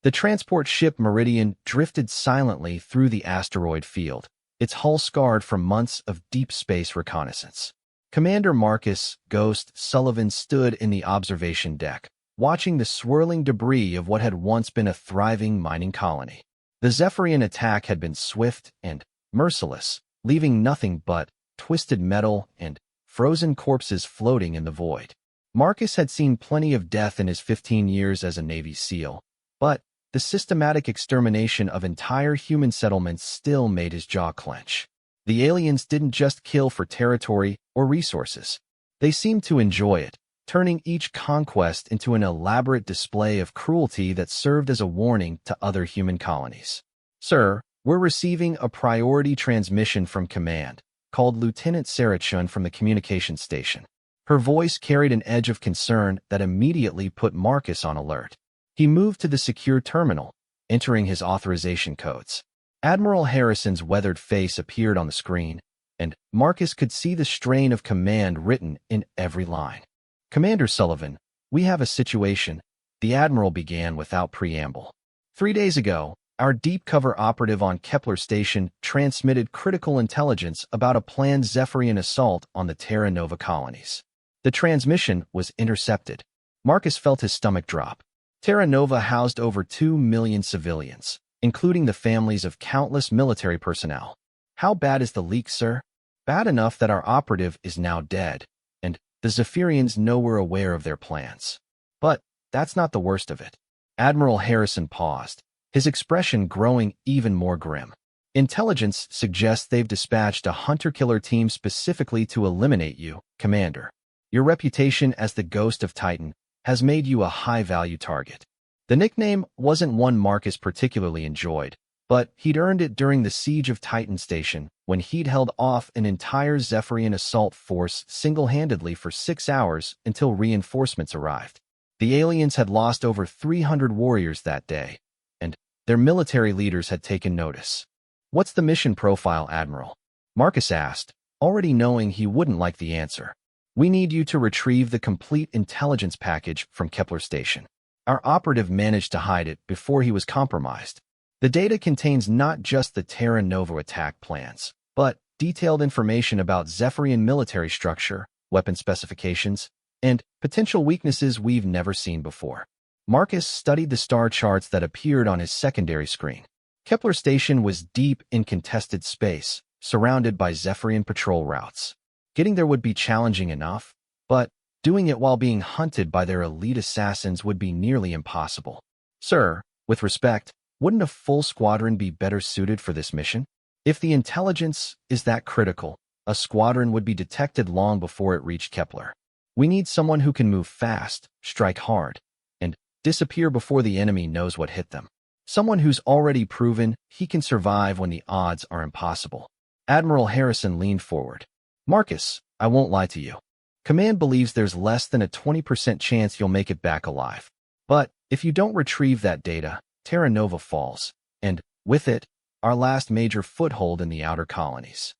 The transport ship Meridian drifted silently through the asteroid field, its hull scarred from months of deep space reconnaissance. Commander Marcus "Ghost" Sullivan stood in the observation deck, watching the swirling debris of what had once been a thriving mining colony. The Zephyrian attack had been swift and merciless, leaving nothing but twisted metal and frozen corpses floating in the void. Marcus had seen plenty of death in his 15 years as a Navy SEAL, but the systematic extermination of entire human settlements still made his jaw clench. The aliens didn't just kill for territory or resources. They seemed to enjoy it, turning each conquest into an elaborate display of cruelty that served as a warning to other human colonies. "Sir, we're receiving a priority transmission from command," called Lieutenant Sarah Chun from the communications station. Her voice carried an edge of concern that immediately put Marcus on alert. He moved to the secure terminal, entering his authorization codes. Admiral Harrison's weathered face appeared on the screen, and Marcus could see the strain of command written in every line. "Commander Sullivan, we have a situation," the Admiral began without preamble. "3 days ago, our deep cover operative on Kepler Station transmitted critical intelligence about a planned Zephyrian assault on the Terra Nova colonies. The transmission was intercepted." Marcus felt his stomach drop. Terra Nova housed over 2 million civilians, including the families of countless military personnel. "How bad is the leak, sir?" "Bad enough that our operative is now dead, and the Zephyrians know we're aware of their plans. But that's not the worst of it." Admiral Harrison paused, his expression growing even more grim. "Intelligence suggests they've dispatched a hunter-killer team specifically to eliminate you, Commander. Your reputation as the Ghost of Titan has made you a high-value target." The nickname wasn't one Marcus particularly enjoyed, but he'd earned it during the siege of Titan Station, when he'd held off an entire Zephyrian assault force single-handedly for 6 hours until reinforcements arrived. The aliens had lost over 300 warriors that day, and their military leaders had taken notice. "What's the mission profile, Admiral?" Marcus asked, already knowing he wouldn't like the answer. "We need you to retrieve the complete intelligence package from Kepler Station. Our operative managed to hide it before he was compromised. The data contains not just the Terra Nova attack plans, but detailed information about Zephyrian military structure, weapon specifications, and potential weaknesses we've never seen before." Marcus studied the star charts that appeared on his secondary screen. Kepler Station was deep in contested space, surrounded by Zephyrian patrol routes. Getting there would be challenging enough, but doing it while being hunted by their elite assassins would be nearly impossible. "Sir, with respect, wouldn't a full squadron be better suited for this mission? If the intelligence is that critical, a squadron would be detected long before it reached Kepler. We need someone who can move fast, strike hard, and disappear before the enemy knows what hit them. Someone who's already proven he can survive when the odds are impossible." Admiral Harrison leaned forward. "Marcus, I won't lie to you. Command believes there's less than a 20% chance you'll make it back alive. But if you don't retrieve that data, Terra Nova falls, and with it, our last major foothold in the outer colonies."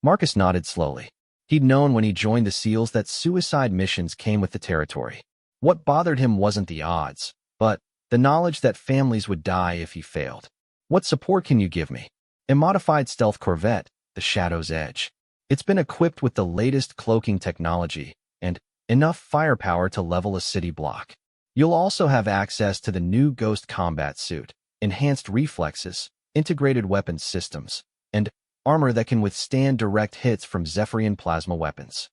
Marcus nodded slowly. He'd known when he joined the SEALs that suicide missions came with the territory. What bothered him wasn't the odds, but the knowledge that families would die if he failed. "What support can you give me?" "A modified stealth corvette, the Shadow's Edge. It's been equipped with the latest cloaking technology and enough firepower to level a city block. You'll also have access to the new Ghost combat suit, enhanced reflexes, integrated weapons systems, and armor that can withstand direct hits from Zephyrian plasma weapons."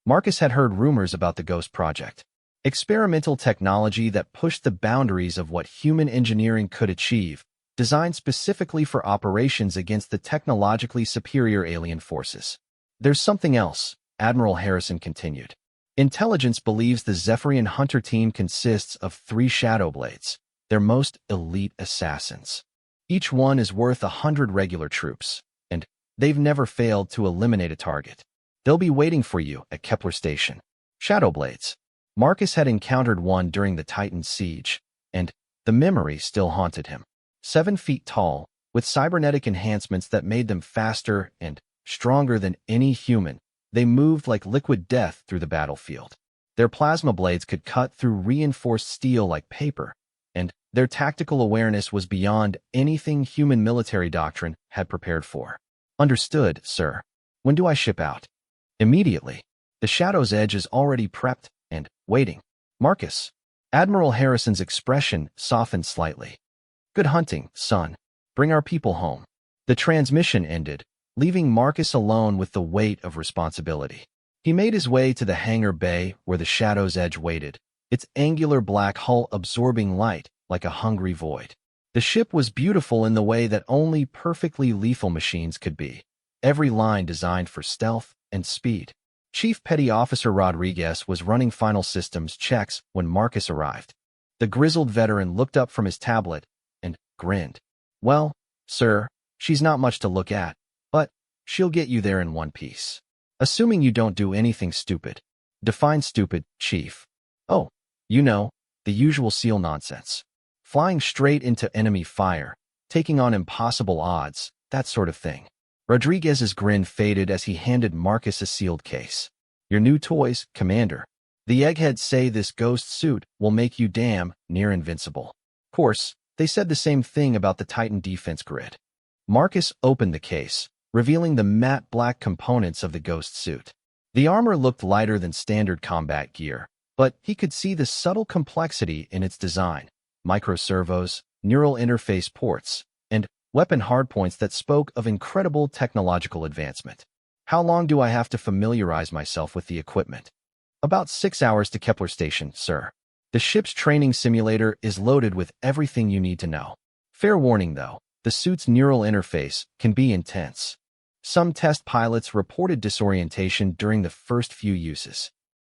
Marcus had heard rumors about the Ghost project. Experimental technology that pushed the boundaries of what human engineering could achieve, designed specifically for operations against the technologically superior alien forces. "There's something else," Admiral Harrison continued. "Intelligence believes the Zephyrian hunter team consists of 3 Shadowblades, their most elite assassins. Each one is worth 100 regular troops, and they've never failed to eliminate a target. They'll be waiting for you at Kepler Station." Shadowblades. Marcus had encountered one during the Titan siege, and the memory still haunted him. 7 feet tall, with cybernetic enhancements that made them faster and stronger than any human, they moved like liquid death through the battlefield. Their plasma blades could cut through reinforced steel like paper, and Their tactical awareness was beyond anything human military doctrine had prepared for. Understood, sir. When do I ship out? Immediately. The Shadow's Edge is already prepped and waiting. Marcus. Admiral Harrison's expression softened slightly. Good hunting, son. Bring our people home. The transmission ended, leaving Marcus alone with the weight of responsibility. He made his way to the hangar bay where the Shadow's Edge waited, its angular black hull absorbing light like a hungry void. The ship was beautiful in the way that only perfectly lethal machines could be, every line designed for stealth and speed. Chief Petty Officer Rodriguez was running final systems checks when Marcus arrived. The grizzled veteran looked up from his tablet and grinned. Well, sir, she's not much to look at, but she'll get you there in one piece. Assuming you don't do anything stupid. Define stupid, Chief. Oh, you know, the usual SEAL nonsense. Flying straight into enemy fire, taking on impossible odds, that sort of thing. Rodriguez's grin faded as he handed Marcus a sealed case. Your new toys, Commander. The eggheads say this ghost suit will make you damn near invincible. Of course, they said the same thing about the Titan defense grid. Marcus opened the case, revealing the matte black components of the ghost suit. The armor looked lighter than standard combat gear, but he could see the subtle complexity in its design. Microservos, neural interface ports, and weapon hardpoints that spoke of incredible technological advancement. How long do I have to familiarize myself with the equipment? About 6 hours to Kepler Station, sir. The ship's training simulator is loaded with everything you need to know. Fair warning, though, the suit's neural interface can be intense. Some test pilots reported disorientation during the first few uses.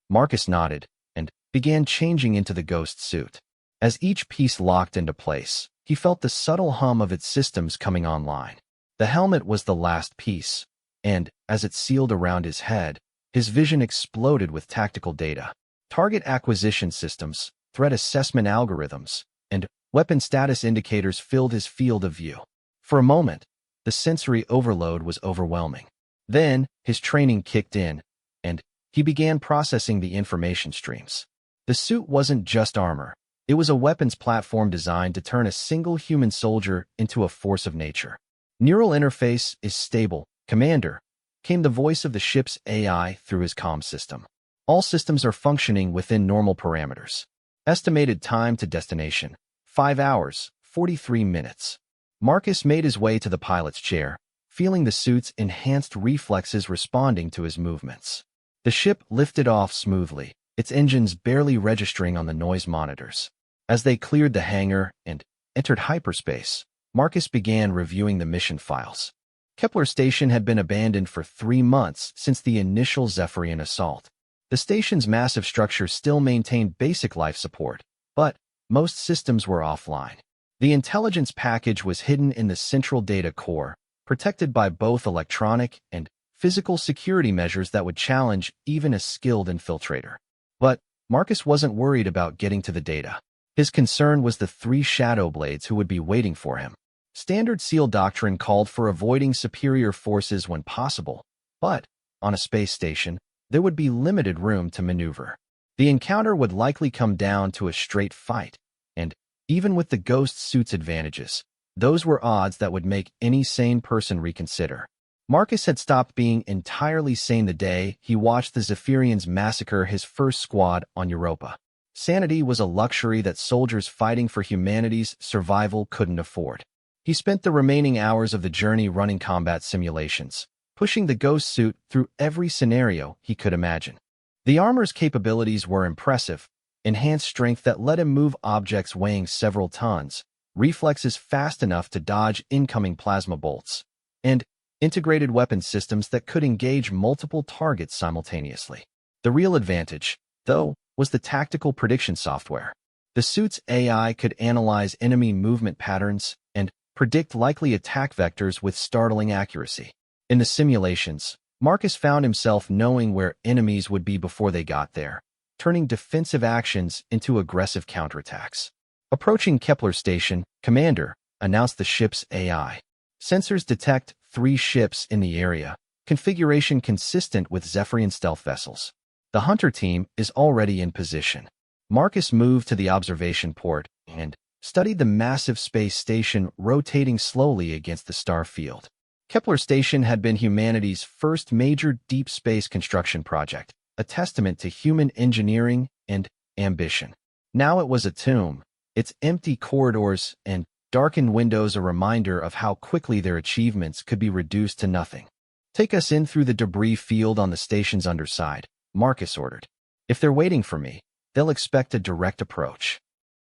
Marcus nodded and began changing into the ghost suit. As each piece locked into place, he felt the subtle hum of its systems coming online. The helmet was the last piece, and, as it sealed around his head, his vision exploded with tactical data. Target acquisition systems, threat assessment algorithms, and weapon status indicators filled his field of view. For a moment, the sensory overload was overwhelming. Then, his training kicked in, and he began processing the information streams. The suit wasn't just armor. It was a weapons platform designed to turn a single human soldier into a force of nature. Neural interface is stable, Commander, came the voice of the ship's AI through his comm system. All systems are functioning within normal parameters. Estimated time to destination, 5 hours, 43 minutes. Marcus made his way to the pilot's chair, feeling the suit's enhanced reflexes responding to his movements. The ship lifted off smoothly, its engines barely registering on the noise monitors. As they cleared the hangar and entered hyperspace, Marcus began reviewing the mission files. Kepler Station had been abandoned for 3 months since the initial Zephyrian assault. The station's massive structure still maintained basic life support, but most systems were offline. The intelligence package was hidden in the central data core, protected by both electronic and physical security measures that would challenge even a skilled infiltrator. But Marcus wasn't worried about getting to the data. His concern was the 3 Shadow Blades who would be waiting for him. Standard SEAL doctrine called for avoiding superior forces when possible, but, on a space station, there would be limited room to maneuver. The encounter would likely come down to a straight fight, and, even with the ghost suit's advantages, those were odds that would make any sane person reconsider. Marcus had stopped being entirely sane the day he watched the Zephyrians massacre his first squad on Europa. Sanity was a luxury that soldiers fighting for humanity's survival couldn't afford. He spent the remaining hours of the journey running combat simulations, pushing the ghost suit through every scenario he could imagine. The armor's capabilities were impressive: enhanced strength that let him move objects weighing several tons, reflexes fast enough to dodge incoming plasma bolts, and integrated weapon systems that could engage multiple targets simultaneously. The real advantage, though, was the tactical prediction software. The suit's AI could analyze enemy movement patterns and predict likely attack vectors with startling accuracy. In the simulations, Marcus found himself knowing where enemies would be before they got there, turning defensive actions into aggressive counterattacks. Approaching Kepler Station, Commander, announced the ship's AI. Sensors detect 3 ships in the area, configuration consistent with Zephyrian stealth vessels. The hunter team is already in position. Marcus moved to the observation port and studied the massive space station rotating slowly against the star field. Kepler Station had been humanity's first major deep space construction project, a testament to human engineering and ambition. Now it was a tomb, its empty corridors and darkened windows a reminder of how quickly their achievements could be reduced to nothing. "Take us in through the debris field on the station's underside," Marcus ordered. "If they're waiting for me, they'll expect a direct approach."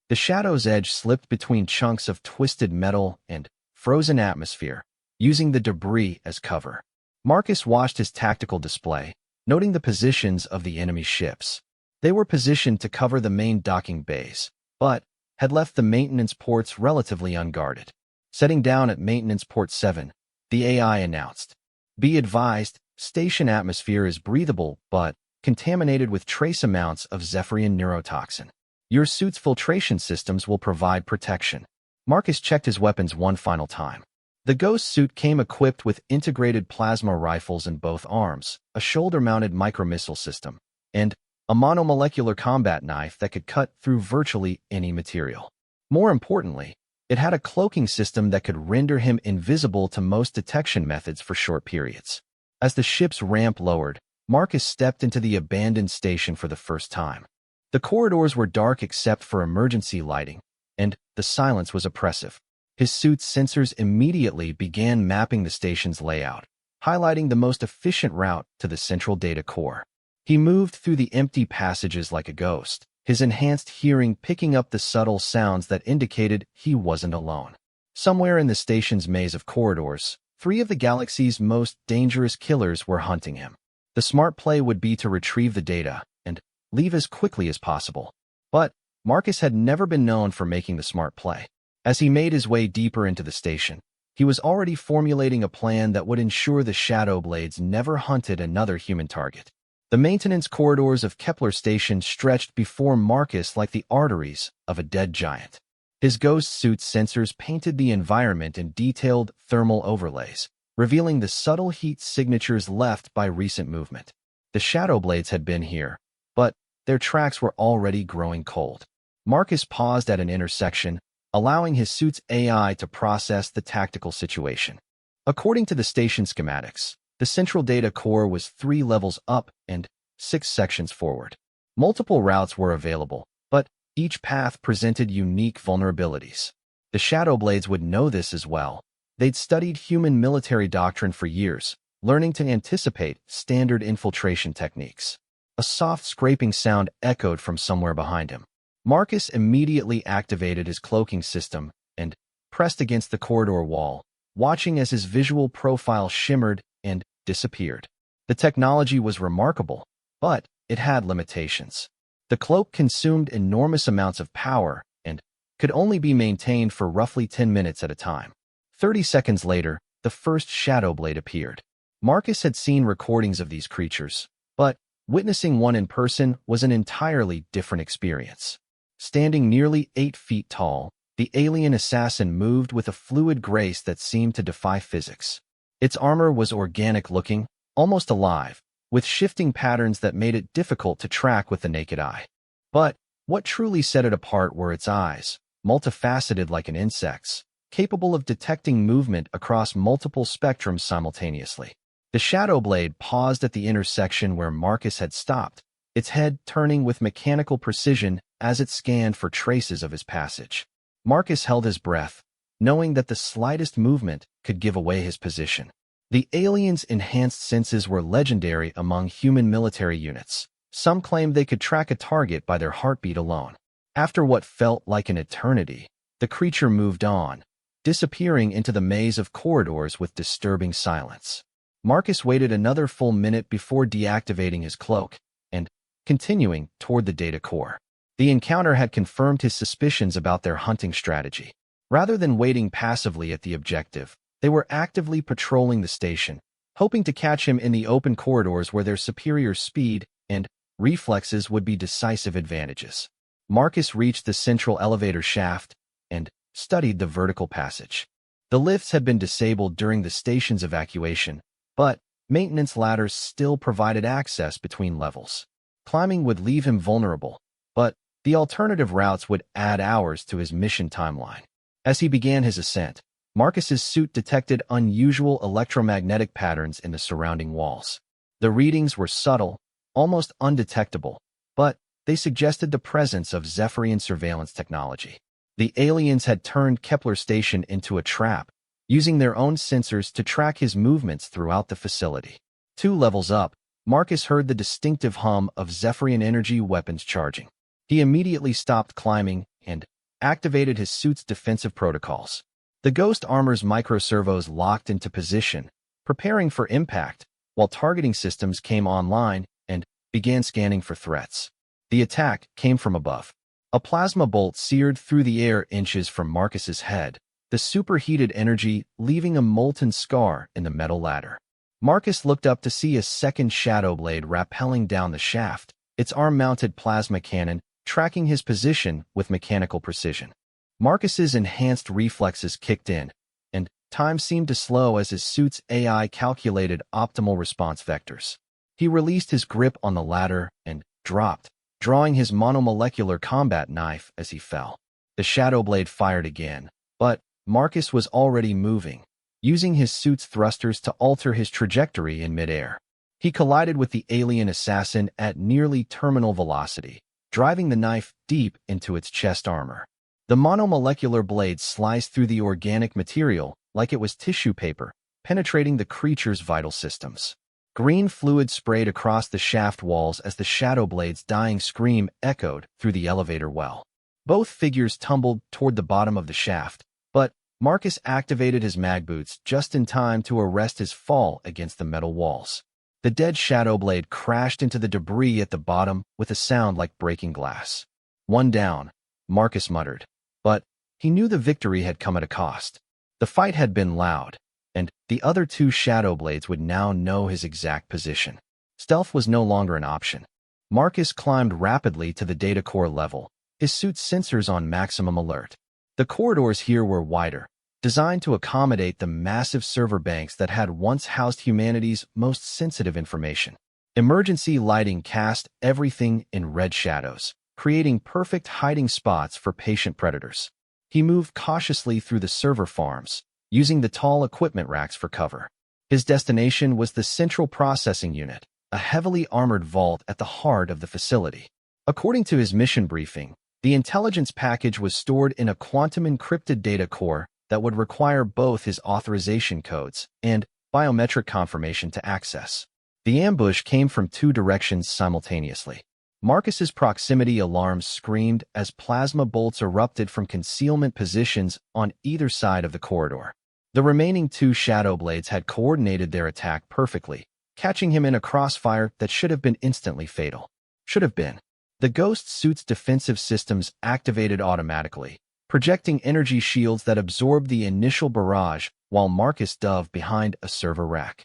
The shadow's edge slipped between chunks of twisted metal and frozen atmosphere, using the debris as cover. Marcus watched his tactical display, noting the positions of the enemy ships. They were positioned to cover the main docking bays, but had left the maintenance ports relatively unguarded. Setting down at Maintenance Port 7, the AI announced, "Be advised, station atmosphere is breathable but contaminated with trace amounts of Zephyrian neurotoxin. Your suit's filtration systems will provide protection." Marcus checked his weapons one final time. The Ghost suit came equipped with integrated plasma rifles in both arms, a shoulder-mounted micromissile system, and a monomolecular combat knife that could cut through virtually any material. More importantly, it had a cloaking system that could render him invisible to most detection methods for short periods. As the ship's ramp lowered, Marcus stepped into the abandoned station for the first time. The corridors were dark except for emergency lighting, and the silence was oppressive. His suit's sensors immediately began mapping the station's layout, highlighting the most efficient route to the central data core. He moved through the empty passages like a ghost, his enhanced hearing picking up the subtle sounds that indicated he wasn't alone. Somewhere in the station's maze of corridors, 3 of the galaxy's most dangerous killers were hunting him. The smart play would be to retrieve the data and leave as quickly as possible. But Marcus had never been known for making the smart play. As he made his way deeper into the station, he was already formulating a plan that would ensure the Shadow Blades never hunted another human target. The maintenance corridors of Kepler Station stretched before Marcus like the arteries of a dead giant. His Ghost suit's sensors painted the environment in detailed thermal overlays, revealing the subtle heat signatures left by recent movement. The Shadow Blades had been here, but their tracks were already growing cold. Marcus paused at an intersection, allowing his suit's AI to process the tactical situation. According to the station schematics, the central data core was 3 levels up and 6 sections forward. Multiple routes were available, but each path presented unique vulnerabilities. The Shadow Blades would know this as well. They'd studied human military doctrine for years, learning to anticipate standard infiltration techniques. A soft scraping sound echoed from somewhere behind him. Marcus immediately activated his cloaking system and pressed against the corridor wall, watching as his visual profile shimmered and disappeared. The technology was remarkable, but it had limitations. The cloak consumed enormous amounts of power and could only be maintained for roughly 10 minutes at a time. 30 seconds later, the first Shadow Blade appeared. Marcus had seen recordings of these creatures, but witnessing one in person was an entirely different experience. Standing nearly 8 feet tall, the alien assassin moved with a fluid grace that seemed to defy physics. Its armor was organic-looking, almost alive, with shifting patterns that made it difficult to track with the naked eye. But what truly set it apart were its eyes, multifaceted like an insect's, capable of detecting movement across multiple spectrums simultaneously. The Shadow Blade paused at the intersection where Marcus had stopped, its head turning with mechanical precision as it scanned for traces of his passage. Marcus held his breath, knowing that the slightest movement could give away his position. The alien's enhanced senses were legendary among human military units. Some claimed they could track a target by their heartbeat alone. After what felt like an eternity, the creature moved on, disappearing into the maze of corridors with disturbing silence. Marcus waited another full minute before deactivating his cloak and continuing toward the data core. The encounter had confirmed his suspicions about their hunting strategy. Rather than waiting passively at the objective, they were actively patrolling the station, hoping to catch him in the open corridors where their superior speed and reflexes would be decisive advantages. Marcus reached the central elevator shaft and studied the vertical passage. The lifts had been disabled during the station's evacuation, but maintenance ladders still provided access between levels. Climbing would leave him vulnerable, but The alternative routes would add hours to his mission timeline. As he began his ascent, Marcus's suit detected unusual electromagnetic patterns in the surrounding walls. The readings were subtle, almost undetectable, but they suggested the presence of Zephyrian surveillance technology. The aliens had turned Kepler Station into a trap, using their own sensors to track his movements throughout the facility. 2 levels up, Marcus heard the distinctive hum of Zephyrian energy weapons charging. He immediately stopped climbing and activated his suit's defensive protocols. The Ghost Armor's microservos locked into position, preparing for impact, while targeting systems came online and began scanning for threats. The attack came from above. A plasma bolt seared through the air inches from Marcus's head, the superheated energy leaving a molten scar in the metal ladder. Marcus looked up to see a second shadow blade rappelling down the shaft, its arm-mounted plasma cannon tracking his position with mechanical precision. Marcus's enhanced reflexes kicked in, and time seemed to slow as his suit's AI calculated optimal response vectors. He released his grip on the ladder and dropped, drawing his monomolecular combat knife as he fell. The shadow blade fired again, but Marcus was already moving, using his suit's thrusters to alter his trajectory in midair. He collided with the alien assassin at nearly terminal velocity, driving the knife deep into its chest armor. The monomolecular blade sliced through the organic material like it was tissue paper, penetrating the creature's vital systems. Green fluid sprayed across the shaft walls as the shadow blade's dying scream echoed through the elevator well. Both figures tumbled toward the bottom of the shaft, but Marcus activated his mag boots just in time to arrest his fall against the metal walls. The dead shadow blade crashed into the debris at the bottom with a sound like breaking glass. "One down," Marcus muttered, but he knew the victory had come at a cost. The fight had been loud, and the other 2 shadow blades would now know his exact position. Stealth was no longer an option. Marcus climbed rapidly to the data core level, his suit's sensors on maximum alert. The corridors here were wider, designed to accommodate the massive server banks that had once housed humanity's most sensitive information. Emergency lighting cast everything in red shadows, creating perfect hiding spots for patient predators. He moved cautiously through the server farms, using the tall equipment racks for cover. His destination was the Central Processing Unit, a heavily armored vault at the heart of the facility. According to his mission briefing, the intelligence package was stored in a quantum-encrypted data core that would require both his authorization codes and biometric confirmation to access. The ambush came from 2 directions simultaneously. Marcus's proximity alarms screamed as plasma bolts erupted from concealment positions on either side of the corridor. The remaining 2 shadow blades had coordinated their attack perfectly, catching him in a crossfire that should have been instantly fatal. Should have been. The Ghost suit's defensive systems activated automatically, projecting energy shields that absorbed the initial barrage while Marcus dove behind a server rack.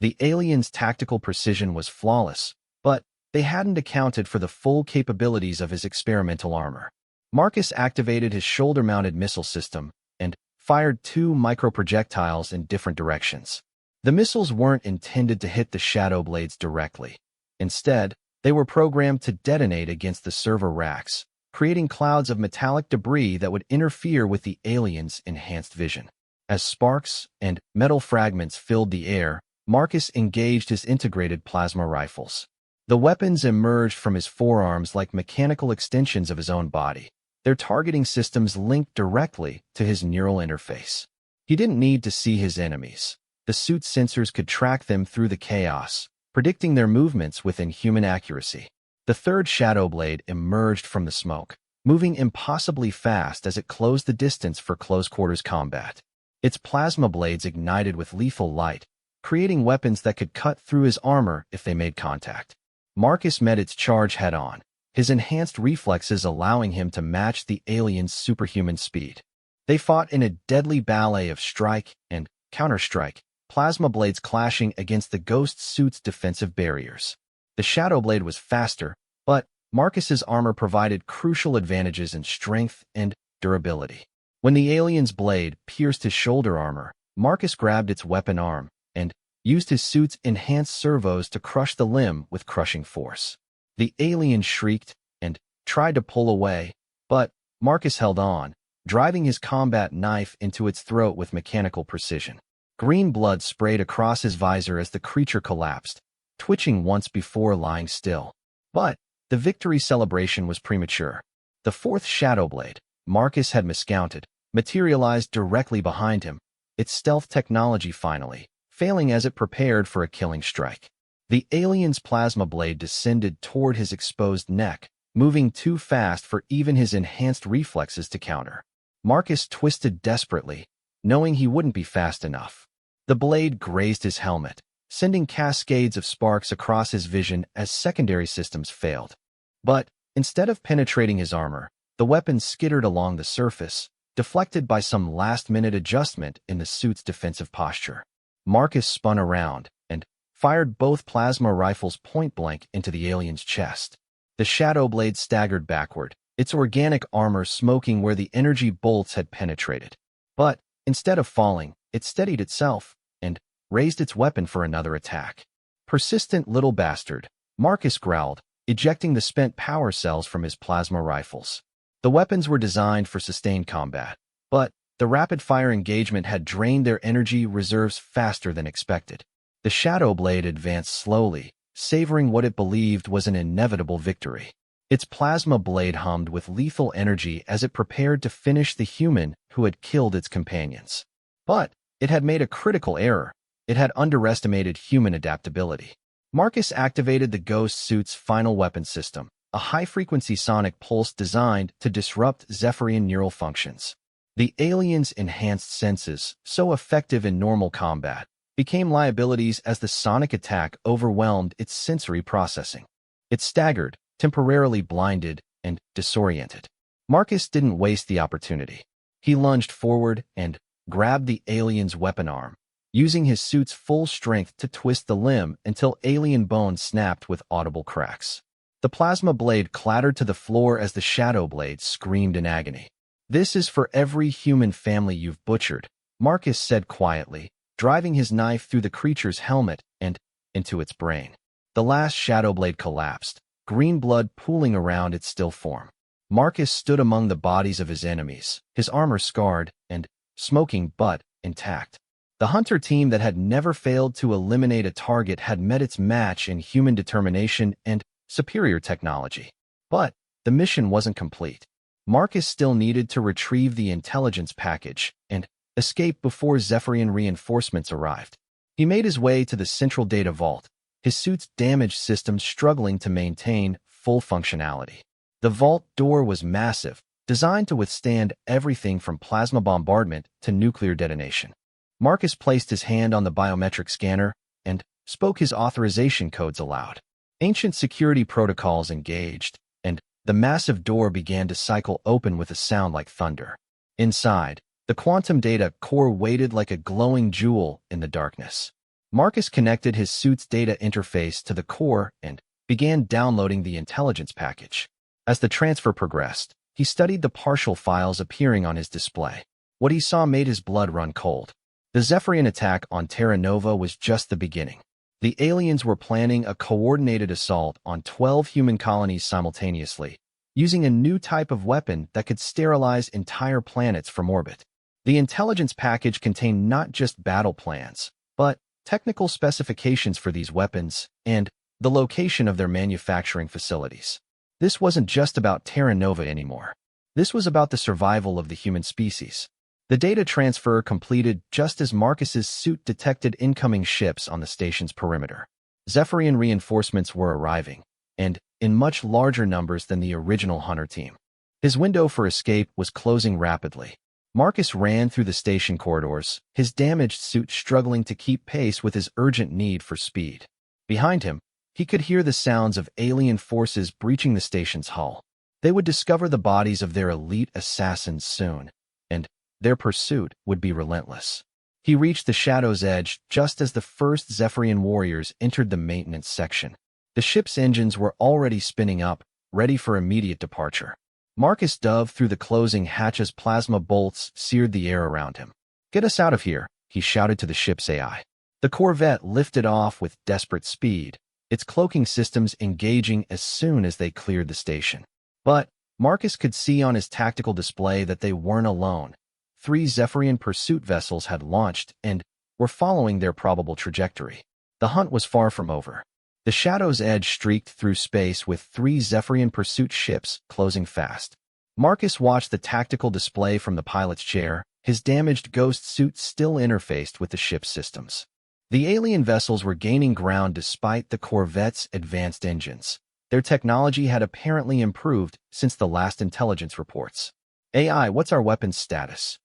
The alien's tactical precision was flawless, but they hadn't accounted for the full capabilities of his experimental armor. Marcus activated his shoulder-mounted missile system and fired 2 microprojectiles in different directions. The missiles weren't intended to hit the shadow blades directly. Instead, they were programmed to detonate against the server racks, creating clouds of metallic debris that would interfere with the alien's enhanced vision. As sparks and metal fragments filled the air, Marcus engaged his integrated plasma rifles. The weapons emerged from his forearms like mechanical extensions of his own body, their targeting systems linked directly to his neural interface. He didn't need to see his enemies. The suit's sensors could track them through the chaos, predicting their movements with inhuman accuracy. The 3rd shadow blade emerged from the smoke, moving impossibly fast as it closed the distance for close-quarters combat. Its plasma blades ignited with lethal light, creating weapons that could cut through his armor if they made contact. Marcus met its charge head-on, his enhanced reflexes allowing him to match the alien's superhuman speed. They fought in a deadly ballet of strike and counter-strike, plasma blades clashing against the Ghost suit's defensive barriers. The shadow blade was faster, but Marcus's armor provided crucial advantages in strength and durability. When the alien's blade pierced his shoulder armor, Marcus grabbed its weapon arm and used his suit's enhanced servos to crush the limb with crushing force. The alien shrieked and tried to pull away, but Marcus held on, driving his combat knife into its throat with mechanical precision. Green blood sprayed across his visor as the creature collapsed, twitching once before lying still. But the victory celebration was premature. The fourth shadow blade, Marcus had miscounted, materialized directly behind him, its stealth technology finally failing as it prepared for a killing strike. The alien's plasma blade descended toward his exposed neck, moving too fast for even his enhanced reflexes to counter. Marcus twisted desperately, knowing he wouldn't be fast enough. The blade grazed his helmet, sending cascades of sparks across his vision as secondary systems failed. But instead of penetrating his armor, the weapon skittered along the surface, deflected by some last-minute adjustment in the suit's defensive posture. Marcus spun around and fired both plasma rifles point-blank into the alien's chest. The shadow blade staggered backward, its organic armor smoking where the energy bolts had penetrated. But instead of falling, it steadied itself and raised its weapon for another attack. Persistent little bastard, Marcus growled, ejecting the spent power cells from his plasma rifles. The weapons were designed for sustained combat, but the rapid-fire engagement had drained their energy reserves faster than expected. The shadow blade advanced slowly, savoring what it believed was an inevitable victory. Its plasma blade hummed with lethal energy as it prepared to finish the human who had killed its companions. But it had made a critical error. It had underestimated human adaptability. Marcus activated the ghost suit's final weapon system, a high-frequency sonic pulse designed to disrupt Zephyrian neural functions. The alien's enhanced senses, so effective in normal combat, became liabilities as the sonic attack overwhelmed its sensory processing. It staggered, temporarily blinded, and disoriented. Marcus didn't waste the opportunity. He lunged forward and grabbed the alien's weapon arm, using his suit's full strength to twist the limb until alien bone snapped with audible cracks. The plasma blade clattered to the floor as the shadow blade screamed in agony. "This is for every human family you've butchered," Marcus said quietly, driving his knife through the creature's helmet and into its brain. The last shadow blade collapsed, green blood pooling around its still form. Marcus stood among the bodies of his enemies, his armor scarred and smoking but intact. The hunter team that had never failed to eliminate a target had met its match in human determination and superior technology. But the mission wasn't complete. Marcus still needed to retrieve the intelligence package and escape before Zephyrian reinforcements arrived. He made his way to the central data vault, his suit's damaged systems struggling to maintain full functionality. The vault door was massive, designed to withstand everything from plasma bombardment to nuclear detonation. Marcus placed his hand on the biometric scanner and spoke his authorization codes aloud. Ancient security protocols engaged, and the massive door began to cycle open with a sound like thunder. Inside, the quantum data core waited like a glowing jewel in the darkness. Marcus connected his suit's data interface to the core and began downloading the intelligence package. As the transfer progressed, he studied the partial files appearing on his display. What he saw made his blood run cold. The Zephyrian attack on Terra Nova was just the beginning. The aliens were planning a coordinated assault on 12 human colonies simultaneously, using a new type of weapon that could sterilize entire planets from orbit. The intelligence package contained not just battle plans, but technical specifications for these weapons and the location of their manufacturing facilities. This wasn't just about Terra Nova anymore. This was about the survival of the human species. The data transfer completed just as Marcus's suit detected incoming ships on the station's perimeter. Zephyrian reinforcements were arriving, and in much larger numbers than the original hunter team. His window for escape was closing rapidly. Marcus ran through the station corridors, his damaged suit struggling to keep pace with his urgent need for speed. Behind him, he could hear the sounds of alien forces breaching the station's hull. They would discover the bodies of their elite assassins soon, and their pursuit would be relentless. He reached the shadow's edge just as the first Zephyrian warriors entered the maintenance section. The ship's engines were already spinning up, ready for immediate departure. Marcus dove through the closing hatch as plasma bolts seared the air around him. "Get us out of here," he shouted to the ship's AI. The corvette lifted off with desperate speed, its cloaking systems engaging as soon as they cleared the station. But Marcus could see on his tactical display that they weren't alone. 3 Zephyrian pursuit vessels had launched and were following their probable trajectory. The hunt was far from over. The Shadow's Edge streaked through space with 3 Zephyrian pursuit ships closing fast. Marcus watched the tactical display from the pilot's chair, his damaged ghost suit still interfaced with the ship's systems. The alien vessels were gaining ground despite the corvette's advanced engines. Their technology had apparently improved since the last intelligence reports. AI, what's our weapons status?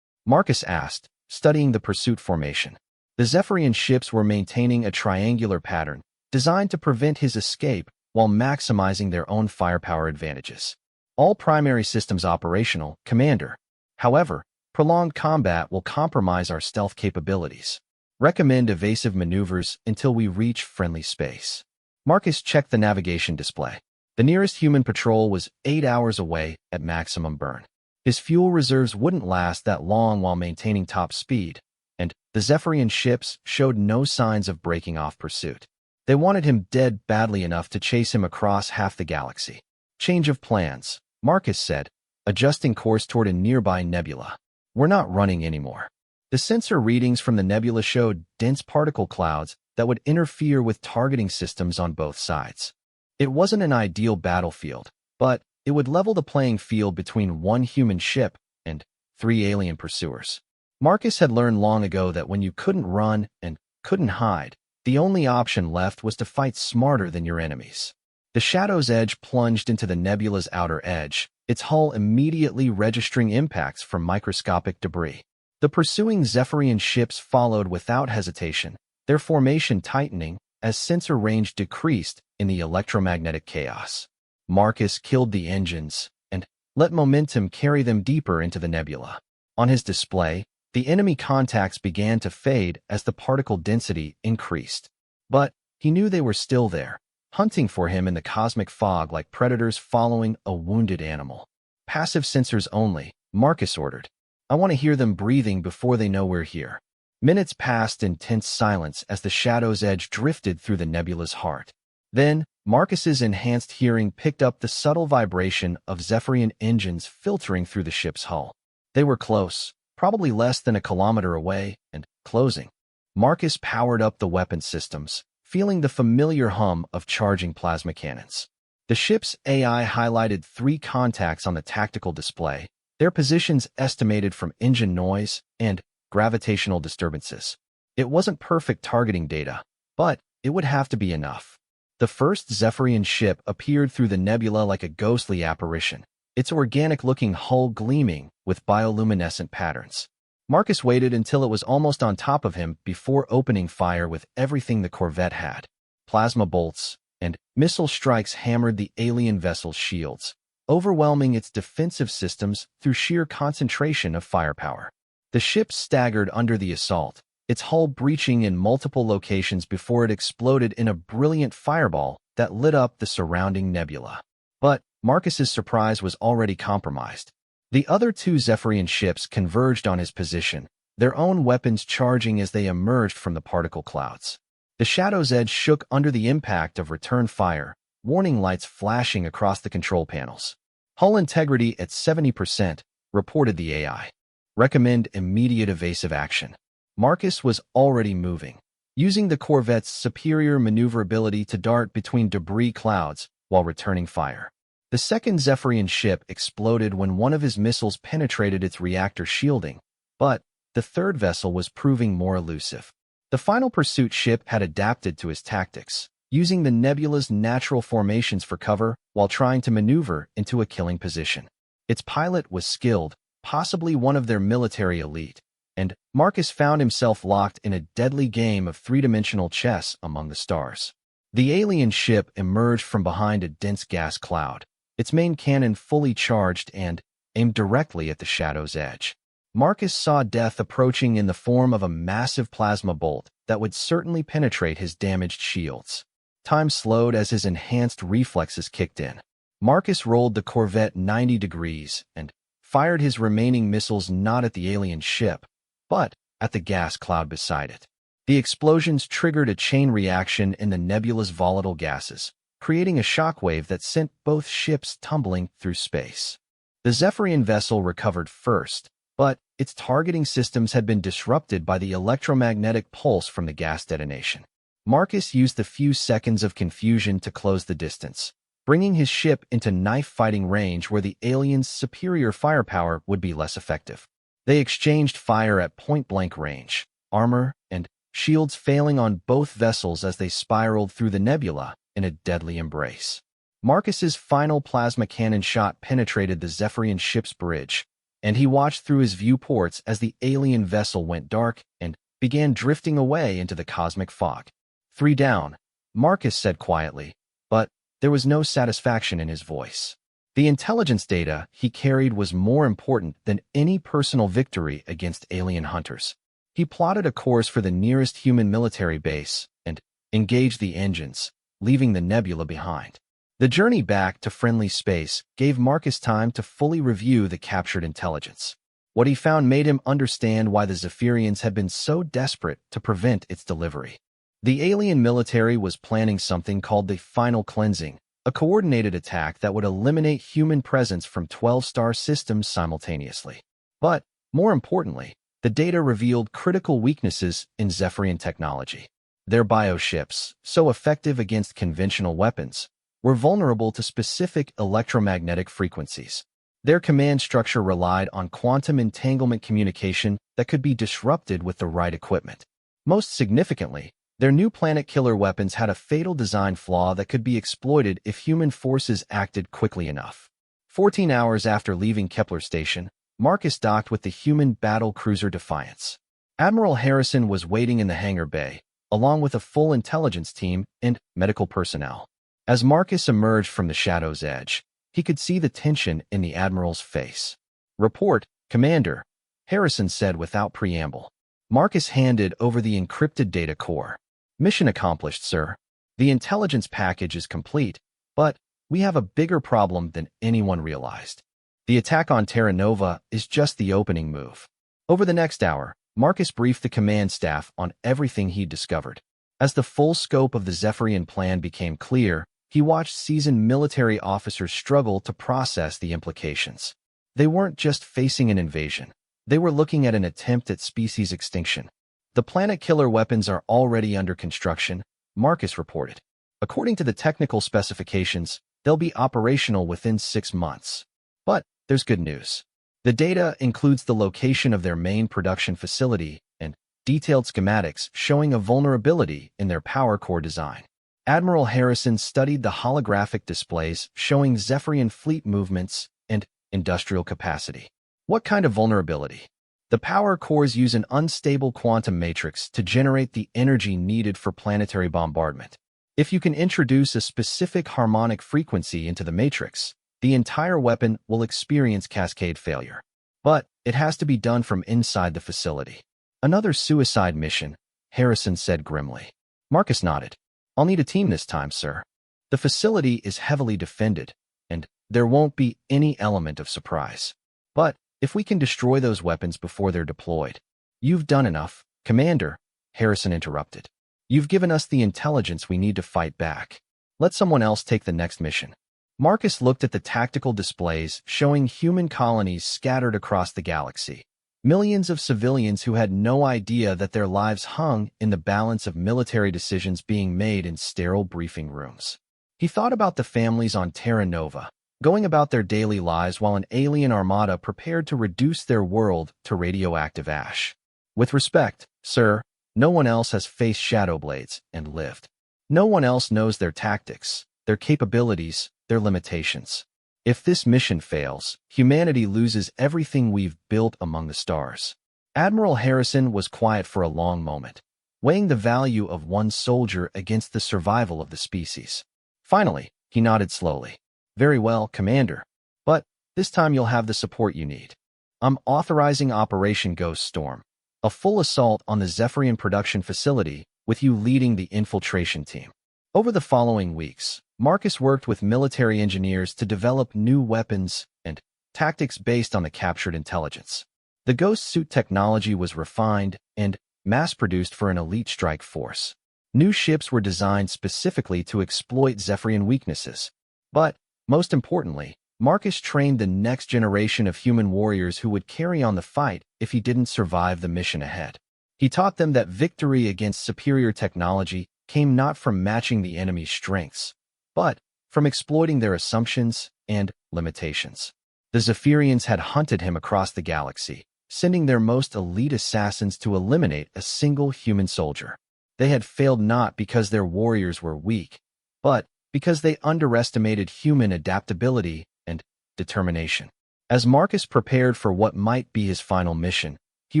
Marcus asked, studying the pursuit formation. The Zephyrian ships were maintaining a triangular pattern, designed to prevent his escape while maximizing their own firepower advantages. All primary systems operational, Commander. However, prolonged combat will compromise our stealth capabilities. Recommend evasive maneuvers until we reach friendly space. Marcus checked the navigation display. The nearest human patrol was 8 hours away at maximum burn. His fuel reserves wouldn't last that long while maintaining top speed, and the Zephyrian ships showed no signs of breaking off pursuit. They wanted him dead badly enough to chase him across half the galaxy. Change of plans, Marcus said, adjusting course toward a nearby nebula. We're not running anymore. The sensor readings from the nebula showed dense particle clouds that would interfere with targeting systems on both sides. It wasn't an ideal battlefield, but it would level the playing field between 1 human ship and 3 alien pursuers. Marcus had learned long ago that when you couldn't run and couldn't hide, the only option left was to fight smarter than your enemies. The Shadow's Edge plunged into the nebula's outer edge, its hull immediately registering impacts from microscopic debris. The pursuing Zephyrian ships followed without hesitation, their formation tightening as sensor range decreased in the electromagnetic chaos. Marcus killed the engines and let momentum carry them deeper into the nebula. On his display, the enemy contacts began to fade as the particle density increased. But he knew they were still there, hunting for him in the cosmic fog like predators following a wounded animal. Passive sensors only, Marcus ordered. I want to hear them breathing before they know we're here. Minutes passed in tense silence as the Shadow's Edge drifted through the nebula's heart. Then, Marcus's enhanced hearing picked up the subtle vibration of Zephyrian engines filtering through the ship's hull. They were close, probably less than a kilometer away, and closing. Marcus powered up the weapon systems, feeling the familiar hum of charging plasma cannons. The ship's AI highlighted 3 contacts on the tactical display, their positions estimated from engine noise and gravitational disturbances. It wasn't perfect targeting data, but it would have to be enough. The first Zephyrian ship appeared through the nebula like a ghostly apparition, its organic-looking hull gleaming with bioluminescent patterns. Marcus waited until it was almost on top of him before opening fire with everything the corvette had. Plasma bolts and missile strikes hammered the alien vessel's shields, overwhelming its defensive systems through sheer concentration of firepower. The ship staggered under the assault, its hull breaching in multiple locations before it exploded in a brilliant fireball that lit up the surrounding nebula. But Marcus's surprise was already compromised. The other 2 Zephyrian ships converged on his position, their own weapons charging as they emerged from the particle clouds. The Shadow's Edge shook under the impact of return fire, warning lights flashing across the control panels. Hull integrity at 70%, reported the AI. Recommend immediate evasive action. Marcus was already moving, using the corvette's superior maneuverability to dart between debris clouds while returning fire. The second Zephyrian ship exploded when one of his missiles penetrated its reactor shielding, but the third vessel was proving more elusive. The final pursuit ship had adapted to his tactics, using the nebula's natural formations for cover while trying to maneuver into a killing position. Its pilot was skilled, possibly one of their military elite, and Marcus found himself locked in a deadly game of 3-dimensional chess among the stars. The alien ship emerged from behind a dense gas cloud, its main cannon fully charged and aimed directly at the Shadow's Edge. Marcus saw death approaching in the form of a massive plasma bolt that would certainly penetrate his damaged shields. Time slowed as his enhanced reflexes kicked in. Marcus rolled the corvette 90 degrees and fired his remaining missiles not at the alien ship, but at the gas cloud beside it. The explosions triggered a chain reaction in the nebula's volatile gases, creating a shockwave that sent both ships tumbling through space. The Zephyrian vessel recovered first, but its targeting systems had been disrupted by the electromagnetic pulse from the gas detonation. Marcus used the few seconds of confusion to close the distance, bringing his ship into knife-fighting range where the aliens' superior firepower would be less effective. They exchanged fire at point-blank range, armor and shields failing on both vessels as they spiraled through the nebula in a deadly embrace. Marcus's final plasma cannon shot penetrated the Zephyrian ship's bridge, and he watched through his viewports as the alien vessel went dark and began drifting away into the cosmic fog. 3 down, Marcus said quietly, but there was no satisfaction in his voice. The intelligence data he carried was more important than any personal victory against alien hunters. He plotted a course for the nearest human military base and engaged the engines, leaving the nebula behind. The journey back to friendly space gave Marcus time to fully review the captured intelligence. What he found made him understand why the Zephyrians had been so desperate to prevent its delivery. The alien military was planning something called the Final Cleansing, a coordinated attack that would eliminate human presence from 12-star systems simultaneously. But, more importantly, the data revealed critical weaknesses in Zephyrian technology. Their bioships, so effective against conventional weapons, were vulnerable to specific electromagnetic frequencies. Their command structure relied on quantum entanglement communication that could be disrupted with the right equipment. Most significantly, their new planet-killer weapons had a fatal design flaw that could be exploited if human forces acted quickly enough. 14 hours after leaving Kepler Station, Marcus docked with the human battle cruiser Defiance. Admiral Harrison was waiting in the hangar bay, along with a full intelligence team and medical personnel. As Marcus emerged from the shadow's edge, he could see the tension in the Admiral's face. "Report, Commander," Harrison said without preamble. Marcus handed over the encrypted data core. "Mission accomplished, sir. The intelligence package is complete, but we have a bigger problem than anyone realized. The attack on Terra Nova is just the opening move." Over the next hour, Marcus briefed the command staff on everything he'd discovered. As the full scope of the Zephyrian plan became clear, he watched seasoned military officers struggle to process the implications. They weren't just facing an invasion. They were looking at an attempt at species extinction. "The planet-killer weapons are already under construction," Marcus reported. "According to the technical specifications, they'll be operational within 6 months. But there's good news. The data includes the location of their main production facility and detailed schematics showing a vulnerability in their power core design." Admiral Harrison studied the holographic displays showing Zephyrian fleet movements and industrial capacity. "What kind of vulnerability?" "The power cores use an unstable quantum matrix to generate the energy needed for planetary bombardment. If you can introduce a specific harmonic frequency into the matrix, the entire weapon will experience cascade failure. But it has to be done from inside the facility." "Another suicide mission," Harrison said grimly. Marcus nodded. "I'll need a team this time, sir. The facility is heavily defended, and there won't be any element of surprise. But if we can destroy those weapons before they're deployed..." "You've done enough, Commander," Harrison interrupted. "You've given us the intelligence we need to fight back. Let someone else take the next mission." Marcus looked at the tactical displays showing human colonies scattered across the galaxy. Millions of civilians who had no idea that their lives hung in the balance of military decisions being made in sterile briefing rooms. He thought about the families on Terra Nova, going about their daily lives while an alien armada prepared to reduce their world to radioactive ash. "With respect, sir, no one else has faced Shadowblades and lived. No one else knows their tactics, their capabilities, their limitations. If this mission fails, humanity loses everything we've built among the stars." Admiral Harrison was quiet for a long moment, weighing the value of one soldier against the survival of the species. Finally, he nodded slowly. "Very well, Commander. But this time you'll have the support you need. I'm authorizing Operation Ghost Storm, a full assault on the Zephyrian production facility, with you leading the infiltration team." Over the following weeks, Marcus worked with military engineers to develop new weapons and tactics based on the captured intelligence. The ghost suit technology was refined and mass-produced for an elite strike force. New ships were designed specifically to exploit Zephyrian weaknesses. But, most importantly, Marcus trained the next generation of human warriors who would carry on the fight if he didn't survive the mission ahead. He taught them that victory against superior technology came not from matching the enemy's strengths, but from exploiting their assumptions and limitations. The Zephyrians had hunted him across the galaxy, sending their most elite assassins to eliminate a single human soldier. They had failed not because their warriors were weak, but because they underestimated human adaptability and determination. As Marcus prepared for what might be his final mission, he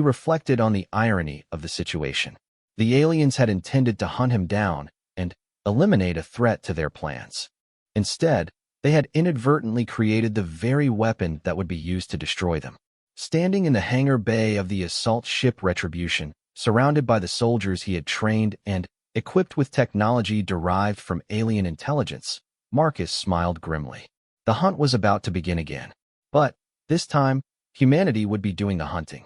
reflected on the irony of the situation. The aliens had intended to hunt him down and eliminate a threat to their plans. Instead, they had inadvertently created the very weapon that would be used to destroy them. Standing in the hangar bay of the assault ship Retribution, surrounded by the soldiers he had trained and equipped with technology derived from alien intelligence, Marcus smiled grimly. The hunt was about to begin again. But, this time, humanity would be doing the hunting.